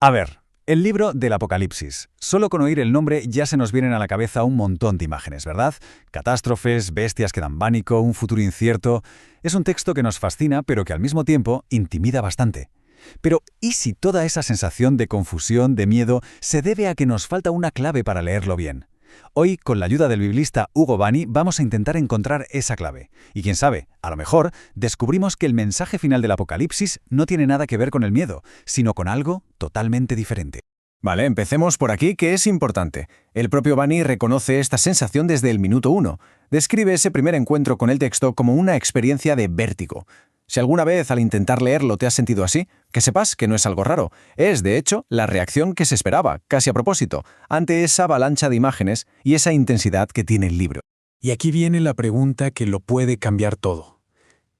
A ver, el libro del Apocalipsis. Solo con oír el nombre ya se nos vienen a la cabeza un montón de imágenes, ¿verdad? Catástrofes, bestias que dan pánico, un futuro incierto. Es un texto que nos fascina, pero que al mismo tiempo intimida bastante. Pero, ¿y si toda esa sensación de confusión, de miedo, se debe a que nos falta una clave para leerlo bien? Hoy, con la ayuda del biblista Hugo Bani, vamos a intentar encontrar esa clave. Y quién sabe, a lo mejor, descubrimos que el mensaje final del Apocalipsis no tiene nada que ver con el miedo, sino con algo totalmente diferente. Vale, empecemos por aquí, que es importante. El propio Bani reconoce esta sensación desde el minuto 1. Describe ese primer encuentro con el texto como una experiencia de vértigo. Si alguna vez al intentar leerlo te has sentido así, que sepas que no es algo raro. Es, de hecho, la reacción que se esperaba, casi a propósito, ante esa avalancha de imágenes y esa intensidad que tiene el libro. Y aquí viene la pregunta que lo puede cambiar todo.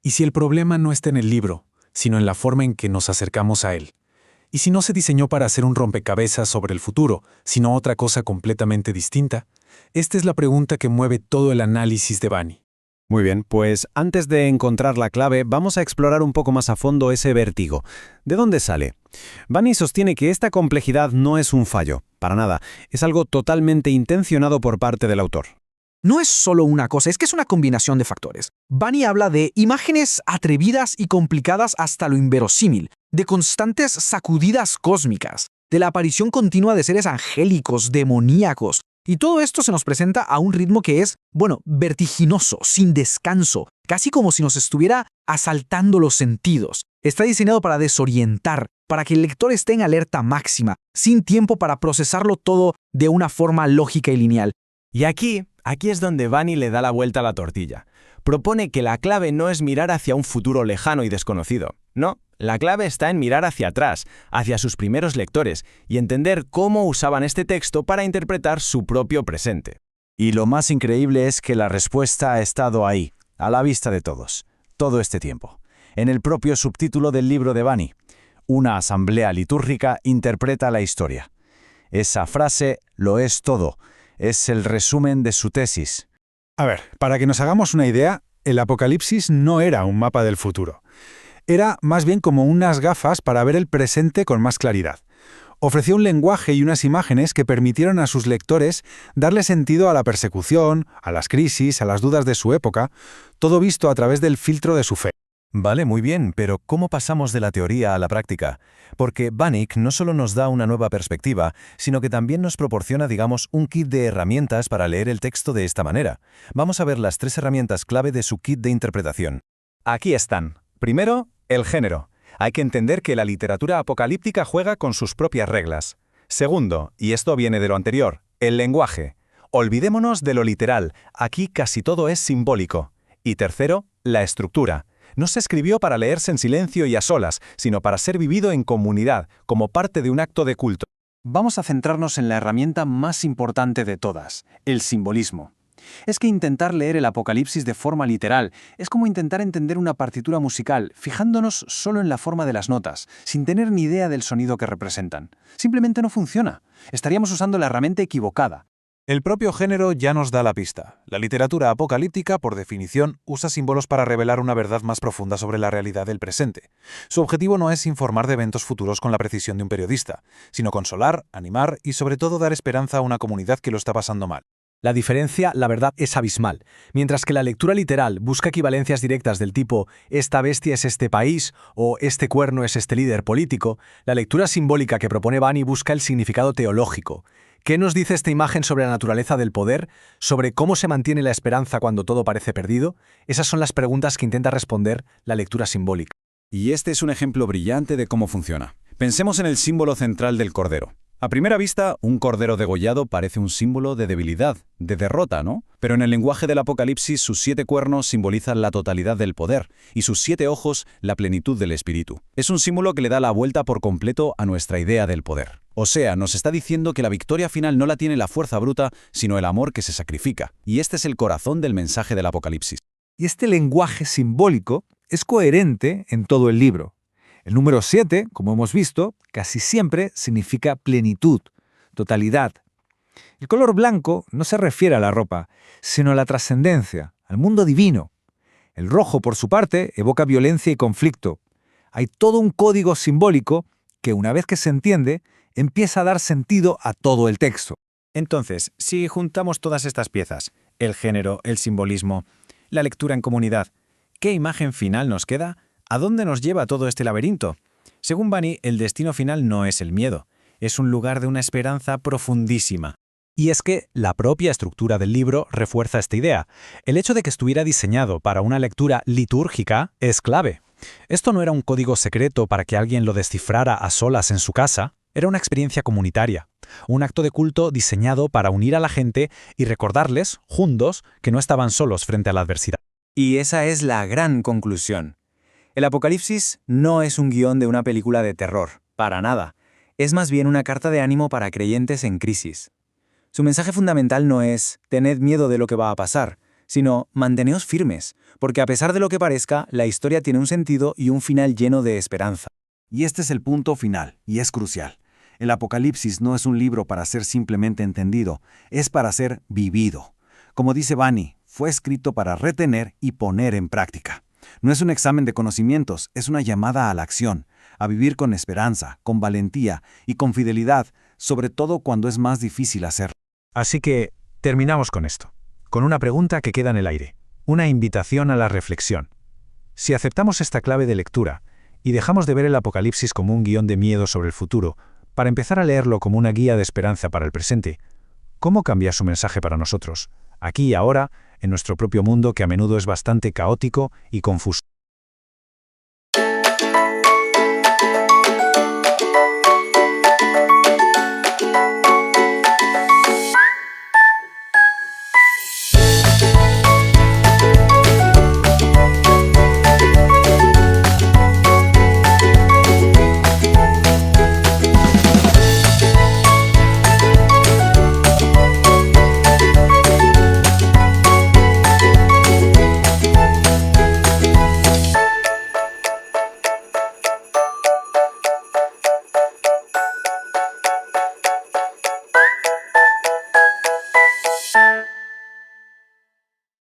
¿Y si el problema no está en el libro, sino en la forma en que nos acercamos a él? ¿Y si no se diseñó para hacer un rompecabezas sobre el futuro, sino otra cosa completamente distinta? Esta es la pregunta que mueve todo el análisis de Bani. Muy bien, pues antes de encontrar la clave, vamos a explorar un poco más a fondo ese vértigo. ¿De dónde sale? Bani sostiene que esta complejidad no es un fallo, para nada, es algo totalmente intencionado por parte del autor. No es solo una cosa, es que es una combinación de factores. Bani habla de imágenes atrevidas y complicadas hasta lo inverosímil, de constantes sacudidas cósmicas, de la aparición continua de seres angélicos, demoníacos. Y todo esto se nos presenta a un ritmo que es, vertiginoso, sin descanso, casi como si nos estuviera asaltando los sentidos. Está diseñado para desorientar, para que el lector esté en alerta máxima, sin tiempo para procesarlo todo de una forma lógica y lineal. Y aquí es donde Bani le da la vuelta a la tortilla. Propone que la clave no es mirar hacia un futuro lejano y desconocido. No, la clave está en mirar hacia atrás, hacia sus primeros lectores, y entender cómo usaban este texto para interpretar su propio presente. Y lo más increíble es que la respuesta ha estado ahí, a la vista de todos, todo este tiempo. En el propio subtítulo del libro de Bani, una asamblea litúrgica interpreta la historia. Esa frase lo es todo, es el resumen de su tesis. A ver, para que nos hagamos una idea, el Apocalipsis no era un mapa del futuro. Era más bien como unas gafas para ver el presente con más claridad. Ofreció un lenguaje y unas imágenes que permitieron a sus lectores darle sentido a la persecución, a las crisis, a las dudas de su época, todo visto a través del filtro de su fe. Vale, muy bien, pero ¿cómo pasamos de la teoría a la práctica? Porque Bani no solo nos da una nueva perspectiva, sino que también nos proporciona, un kit de herramientas para leer el texto de esta manera. Vamos a ver las 3 herramientas clave de su kit de interpretación. Aquí están. Primero, el género. Hay que entender que la literatura apocalíptica juega con sus propias reglas. Segundo, y esto viene de lo anterior, el lenguaje. Olvidémonos de lo literal, aquí casi todo es simbólico. Y tercero, la estructura. No se escribió para leerse en silencio y a solas, sino para ser vivido en comunidad, como parte de un acto de culto. Vamos a centrarnos en la herramienta más importante de todas, el simbolismo. Es que intentar leer el Apocalipsis de forma literal es como intentar entender una partitura musical, fijándonos solo en la forma de las notas, sin tener ni idea del sonido que representan. Simplemente no funciona. Estaríamos usando la herramienta equivocada. El propio género ya nos da la pista. La literatura apocalíptica, por definición, usa símbolos para revelar una verdad más profunda sobre la realidad del presente. Su objetivo no es informar de eventos futuros con la precisión de un periodista, sino consolar, animar y sobre todo dar esperanza a una comunidad que lo está pasando mal. La diferencia, la verdad, es abismal. Mientras que la lectura literal busca equivalencias directas del tipo «esta bestia es este país» o «este cuerno es este líder político», la lectura simbólica que propone Bani busca el significado teológico. ¿Qué nos dice esta imagen sobre la naturaleza del poder? ¿Sobre cómo se mantiene la esperanza cuando todo parece perdido? Esas son las preguntas que intenta responder la lectura simbólica. Y este es un ejemplo brillante de cómo funciona. Pensemos en el símbolo central del cordero. A primera vista, un cordero degollado parece un símbolo de debilidad, de derrota, ¿no? Pero en el lenguaje del Apocalipsis, sus 7 cuernos simbolizan la totalidad del poder, y sus 7 ojos, la plenitud del espíritu. Es un símbolo que le da la vuelta por completo a nuestra idea del poder. O sea, nos está diciendo que la victoria final no la tiene la fuerza bruta, sino el amor que se sacrifica. Y este es el corazón del mensaje del Apocalipsis. Y este lenguaje simbólico es coherente en todo el libro. El número 7, como hemos visto, casi siempre significa plenitud, totalidad. El color blanco no se refiere a la ropa, sino a la trascendencia, al mundo divino. El rojo, por su parte, evoca violencia y conflicto. Hay todo un código simbólico que una vez que se entiende, empieza a dar sentido a todo el texto. Entonces, si juntamos todas estas piezas, el género, el simbolismo, la lectura en comunidad, ¿qué imagen final nos queda? ¿A dónde nos lleva todo este laberinto? Según Bani, el destino final no es el miedo, es un lugar de una esperanza profundísima. Y es que la propia estructura del libro refuerza esta idea. El hecho de que estuviera diseñado para una lectura litúrgica es clave. Esto no era un código secreto para que alguien lo descifrara a solas en su casa, era una experiencia comunitaria, un acto de culto diseñado para unir a la gente y recordarles, juntos, que no estaban solos frente a la adversidad. Y esa es la gran conclusión. El Apocalipsis no es un guión de una película de terror, para nada. Es más bien una carta de ánimo para creyentes en crisis. Su mensaje fundamental no es «tened miedo de lo que va a pasar», sino «manteneos firmes», porque a pesar de lo que parezca, la historia tiene un sentido y un final lleno de esperanza. Y este es el punto final, y es crucial. El Apocalipsis no es un libro para ser simplemente entendido, es para ser vivido. Como dice Bani, fue escrito para retener y poner en práctica. No es un examen de conocimientos, es una llamada a la acción, a vivir con esperanza, con valentía y con fidelidad, sobre todo cuando es más difícil hacerlo. Así que terminamos con esto, con una pregunta que queda en el aire, una invitación a la reflexión. Si aceptamos esta clave de lectura y dejamos de ver el Apocalipsis como un guión de miedo sobre el futuro, para empezar a leerlo como una guía de esperanza para el presente, ¿cómo cambia su mensaje para nosotros, aquí y ahora, en nuestro propio mundo que a menudo es bastante caótico y confuso?